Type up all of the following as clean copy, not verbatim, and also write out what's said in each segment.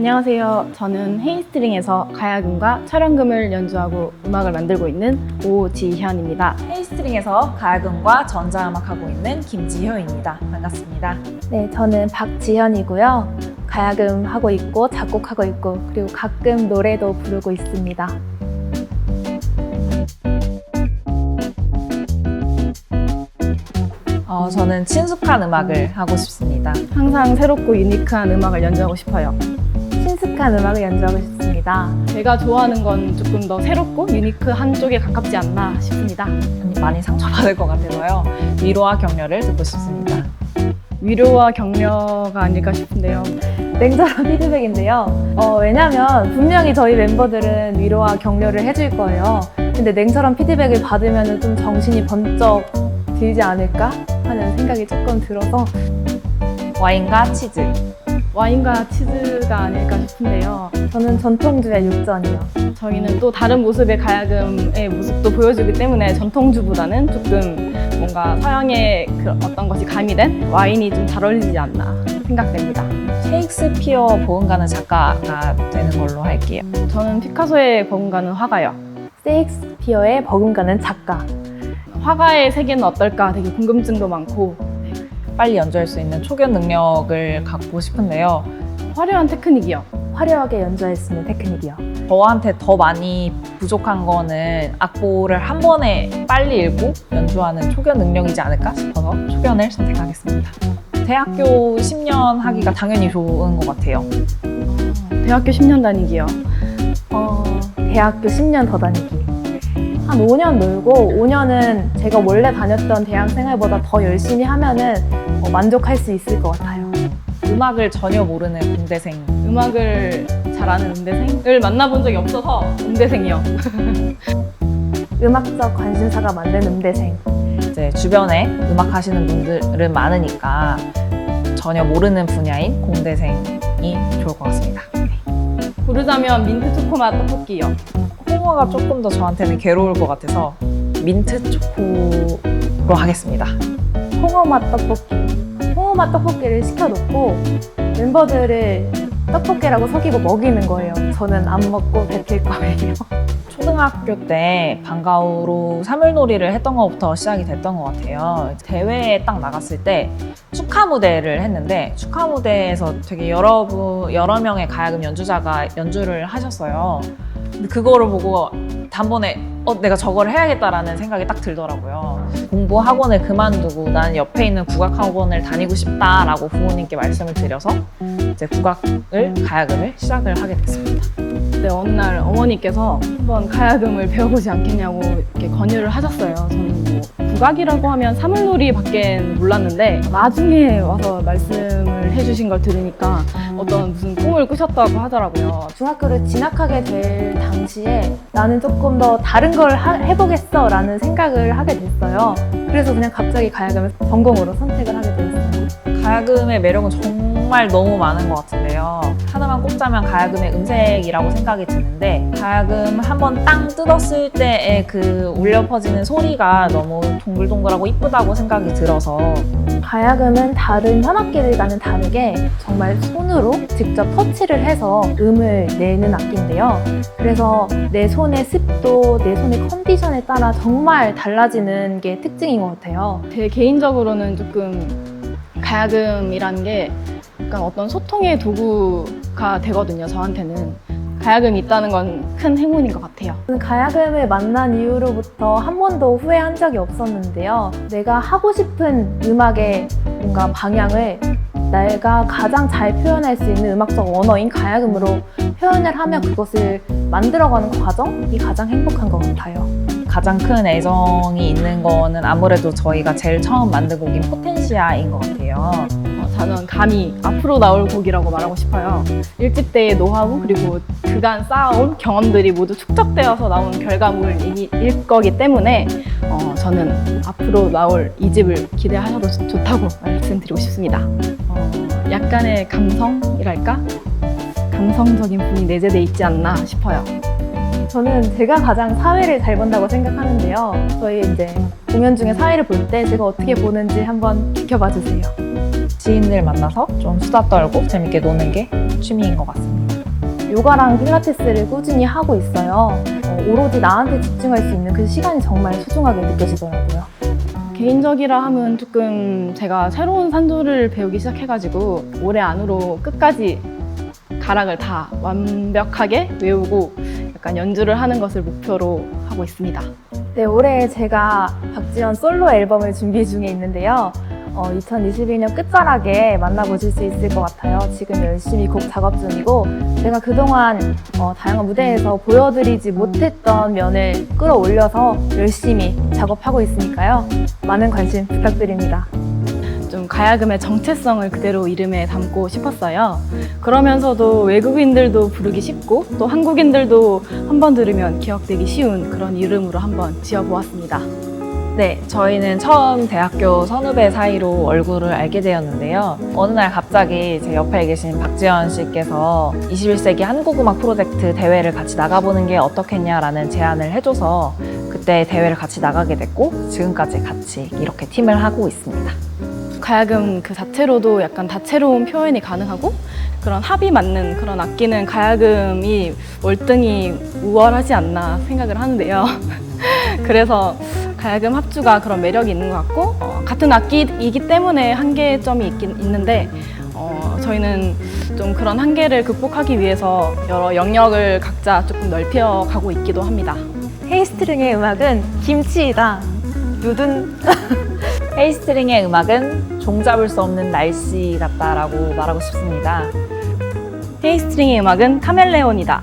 안녕하세요. 저는 헤이스트링에서 가야금과 철연금을 연주하고 음악을 만들고 있는 오지현입니다. 헤이스트링에서 가야금과 전자음악 하고 있는 김지효입니다. 반갑습니다. 네, 저는 박지현이고요. 가야금 하고 있고 작곡하고 있고 그리고 가끔 노래도 부르고 있습니다. 저는 친숙한 음악을 하고 싶습니다. 항상 새롭고 유니크한 음악을 연주하고 싶어요. 친숙한 음악을 연주하고 싶습니다. 제가 좋아하는 건 조금 더 새롭고 유니크한 쪽에 가깝지 않나 싶습니다. 많이 상처받을 것 같아서요. 위로와 격려를 듣고 싶습니다. 위로와 격려가 아닐까 싶은데요. 냉철한 피드백인데요. 왜냐면 분명히 저희 멤버들은 위로와 격려를 해줄 거예요. 근데 냉철한 피드백을 받으면 좀 정신이 번쩍 들지 않을까 하는 생각이 조금 들어서 와인과 치즈. 와인과 치즈가 아닐까 싶은데요. 저는 전통주의 육전이요. 저희는 또 다른 모습의 가야금의 모습도 보여주기 때문에 전통주보다는 조금 뭔가 서양의 그 어떤 것이 가미된 와인이 좀 잘 어울리지 않나 생각됩니다. 셰익스피어 보험가는 작가가 되는 걸로 할게요. 저는 피카소의 버금가는 화가요. 셰익스피어의 버금가는 작가. 화가의 세계는 어떨까 되게 궁금증도 많고 빨리 연주할 수 있는 초견 능력을 갖고 싶은데요. 화려한 테크닉이요. 화려하게 연주할 수 있는 테크닉이요. 저한테 더 많이 부족한 거는 악보를 한 번에 빨리 읽고 연주하는 초견 능력이지 않을까 싶어서 초견을 선택하겠습니다. 대학교 10년 하기가 당연히 좋은 것 같아요. 대학교 10년 다니기요. 대학교 10년 더 다니기. 한 5년 놀고 5년은 제가 원래 다녔던 대학 생활보다 더 열심히 하면은 만족할 수 있을 것 같아요. 음악을 전혀 모르는 공대생. 음악을 잘 아는 음대생을 만나본 적이 없어서 음대생이요. 음악적 관심사가 많은 음대생. 이제 주변에 음악 하시는 분들은 많으니까 전혀 모르는 분야인 공대생이 좋을 것 같습니다. 고르자면 민트 초코맛 떡볶이요. 홍어가 조금 더 저한테는 괴로울 것 같아서 민트 초코로 하겠습니다. 홍어맛 떡볶이. 홍어맛 떡볶이를 시켜놓고 멤버들을 떡볶이라고 속이고 먹이는 거예요. 저는 안 먹고 뱉을 거예요. 초등학교 때 방과후로 사물놀이를 했던 것부터 시작이 됐던 것 같아요. 대회에 딱 나갔을 때 축하 무대를 했는데 축하 무대에서 되게 여러 명의 가야금 연주자가 연주를 하셨어요. 근데 그거를 보고 단번에 내가 저걸 해야겠다라는 생각이 딱 들더라고요. 공부 학원을 그만두고 나는 옆에 있는 국악학원을 다니고 싶다라고 부모님께 말씀을 드려서 이제 가야금을 시작을 하게 됐습니다. 근데 어느 날 어머니께서 한번 가야금을 배워보지 않겠냐고 이렇게 권유를 하셨어요. 저는 뭐 국악이라고 하면 사물놀이밖에 몰랐는데 나중에 와서 말씀을 해주신 걸 들으니까 어떤 무슨 꿈을 꾸셨다고 하더라고요. 중학교를 진학하게 될 당시에 나는 조금 더 다른 걸 해보겠어 라는 생각을 하게 됐어요. 그래서 그냥 갑자기 가야금을 전공으로 선택을 하게 됐어요. 가야금의 매력은 정말 너무 많은 것 같은데요. 하나만 꼽자면 가야금의 음색이라고 생각이 드는데 가야금 한번 땅 뜯었을 때의 그 울려 퍼지는 소리가 너무 동글동글하고 이쁘다고 생각이 들어서 가야금은 다른 현악기들과는 다르게 정말 손으로 직접 터치를 해서 음을 내는 악기인데요. 그래서 내 손의 습도, 내 손의 컨디션에 따라 정말 달라지는 게 특징인 것 같아요. 제 개인적으로는 조금 가야금이라는 게 약간 어떤 소통의 도구가 되거든요. 저한테는 가야금이 있다는 건 큰 행운인 것 같아요. 저는 가야금을 만난 이후로부터 한 번도 후회한 적이 없었는데요. 내가 하고 싶은 음악의 뭔가 방향을 내가 가장 잘 표현할 수 있는 음악적 언어인 가야금으로 표현을 하며 그것을 만들어가는 과정이 가장 행복한 것 같아요. 가장 큰 애정이 있는 거는 아무래도 저희가 제일 처음 만든 곡인 포텐시아인 것 같아요. 저는 감히 앞으로 나올 곡이라고 말하고 싶어요. 1집 때의 노하우 그리고 그간 쌓아온 경험들이 모두 축적되어서 나온 결과물일 거기 때문에 저는 앞으로 나올 2집을 기대하셔도 좋다고 말씀드리고 싶습니다. 약간의 감성이랄까? 감성적인 부분이 내재되어 있지 않나 싶어요. 저는 제가 가장 사회를 잘 본다고 생각하는데요. 저희 이제 공연 중에 사회를 볼 때 제가 어떻게 보는지 한번 지켜봐 주세요. 지인들 만나서 좀 수다 떨고 재밌게 노는 게 취미인 것 같습니다. 요가랑 필라테스를 꾸준히 하고 있어요. 오로지 나한테 집중할 수 있는 그 시간이 정말 소중하게 느껴지더라고요. 개인적이라 하면 조금 제가 새로운 산조를 배우기 시작해가지고 올해 안으로 끝까지 가락을 다 완벽하게 외우고 약간 연주를 하는 것을 목표로 하고 있습니다. 네, 올해 제가 박지연 솔로 앨범을 준비 중에 있는데요. 2021년 끝자락에 만나보실 수 있을 것 같아요. 지금 열심히 곡 작업 중이고 제가 그동안 다양한 무대에서 보여드리지 못했던 면을 끌어올려서 열심히 작업하고 있으니까요. 많은 관심 부탁드립니다. 좀 가야금의 정체성을 그대로 이름에 담고 싶었어요. 그러면서도 외국인들도 부르기 쉽고 또 한국인들도 한번 들으면 기억되기 쉬운 그런 이름으로 한번 지어보았습니다. 네, 저희는 처음 대학교 선후배 사이로 얼굴을 알게 되었는데요. 어느 날 갑자기 제 옆에 계신 박지연 씨께서 21세기 한국음악 프로젝트 대회를 같이 나가보는 게 어떻겠냐라는 제안을 해줘서 그때 대회를 같이 나가게 됐고 지금까지 같이 이렇게 팀을 하고 있습니다. 가야금 그 자체로도 약간 다채로운 표현이 가능하고 그런 합이 맞는 그런 악기는 가야금이 월등히 우월하지 않나 생각을 하는데요. 그래서 가야금 합주가 그런 매력이 있는 것 같고 같은 악기이기 때문에 한계점이 있긴 있는데 저희는 좀 그런 한계를 극복하기 위해서 여러 영역을 각자 조금 넓혀가고 있기도 합니다. 헤이스트링의 음악은 김치이다. 누든. 헤이스트링의 음악은 종잡을 수 없는 날씨 같다라고 말하고 싶습니다. 헤이스트링의 음악은 카멜레온이다.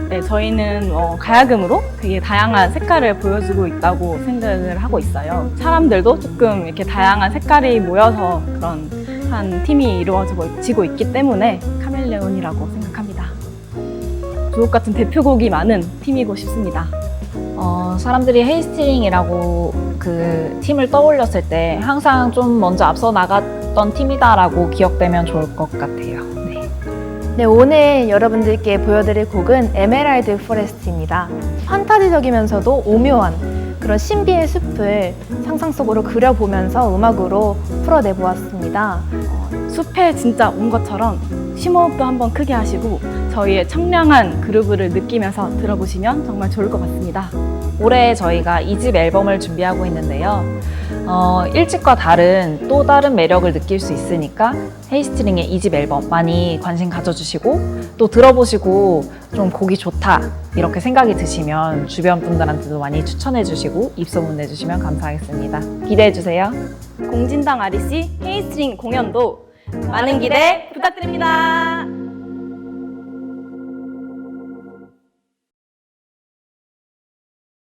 네, 저희는 가야금으로 되게 다양한 색깔을 보여주고 있다고 생각을 하고 있어요. 사람들도 조금 이렇게 다양한 색깔이 모여서 그런 한 팀이 이루어지고 있기 때문에 카멜레온이라고 생각합니다. 주옥 같은 대표곡이 많은 팀이고 싶습니다. 사람들이 헤이스트링이라고 그 팀을 떠올렸을 때 항상 좀 먼저 앞서 나갔던 팀이다라고 기억되면 좋을 것 같아요. 네, 오늘 여러분들께 보여드릴 곡은 에메랄드 포레스트입니다. 판타지적이면서도 오묘한 그런 신비의 숲을 상상 속으로 그려보면서 음악으로 풀어내보았습니다. 숲에 진짜 온 것처럼 심호흡도 한번 크게 하시고 저희의 청량한 그루브를 느끼면서 들어보시면 정말 좋을 것 같습니다. 올해 저희가 2집 앨범을 준비하고 있는데요. 1집과 또 다른 매력을 느낄 수 있으니까 헤이스트링의 2집 앨범 많이 관심 가져주시고 또 들어보시고 좀 곡이 좋다 이렇게 생각이 드시면 주변 분들한테도 많이 추천해 주시고 입소문 내주시면 감사하겠습니다. 기대해 주세요. 공진당 아리씨 헤이스트링 공연도 많은 기대 부탁드립니다.